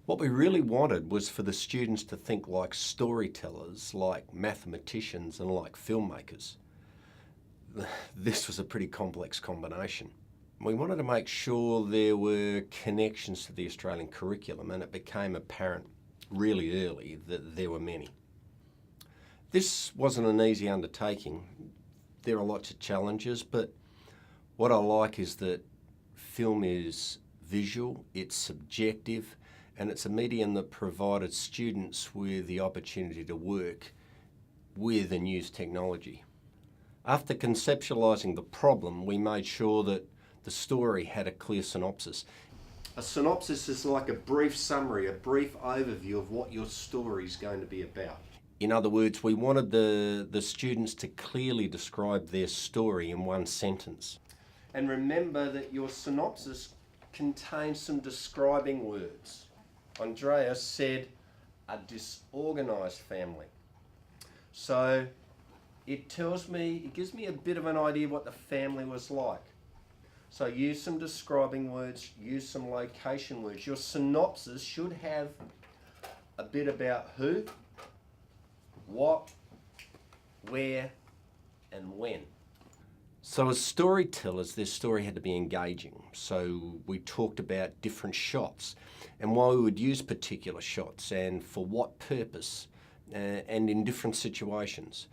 What we really wanted was for the students to think like storytellers, like mathematicians, and like filmmakers. This was a pretty complex combination. We wanted to make sure there were connections to the Australian curriculum, and it became apparent really early that there were many. This wasn't an easy undertaking. There are lots of challenges, but what I like is that film is visual, it's subjective, and it's a medium that provided students with the opportunity to work with and use technology. After conceptualising the problem, we made sure that the story had a clear synopsis. A synopsis is like a brief summary, a brief overview of what your story is going to be about. In other words, we wanted the students to clearly describe their story in one sentence. And remember that your synopsis contains some describing words. Andrea said, a disorganised family. So it gives me a bit of an idea what the family was like. So use some describing words, use some location words. Your synopsis should have a bit about who, what, where, and when. So as storytellers, their story had to be engaging. So we talked about different shots and why we would use particular shots and for what purpose and in different situations.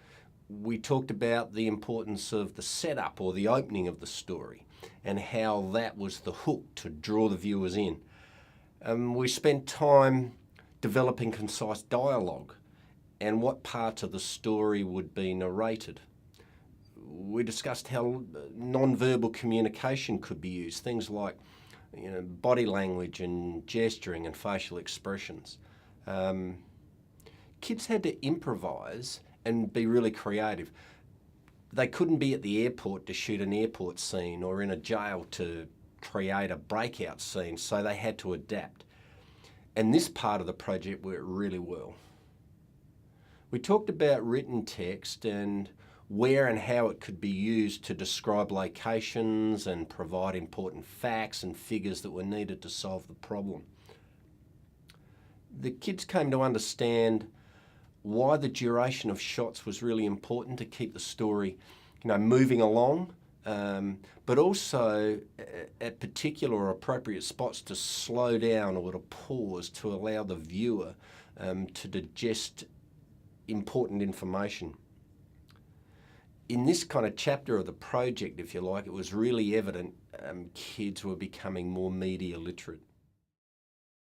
We talked about the importance of the setup or the opening of the story and how that was the hook to draw the viewers in. We spent time developing concise dialogue and what parts of the story would be narrated. We discussed how non-verbal communication could be used, things like body language and gesturing and facial expressions. Kids had to improvise and be really creative. They couldn't be at the airport to shoot an airport scene or in a jail to create a breakout scene, so they had to adapt. And this part of the project worked really well. We talked about written text and where and how it could be used to describe locations and provide important facts and figures that were needed to solve the problem. The kids came to understand why the duration of shots was really important to keep the story, moving along, but also at particular or appropriate spots to slow down or to pause to allow the viewer to digest important information. In this kind of chapter of the project, if you like, it was really evident kids were becoming more media literate.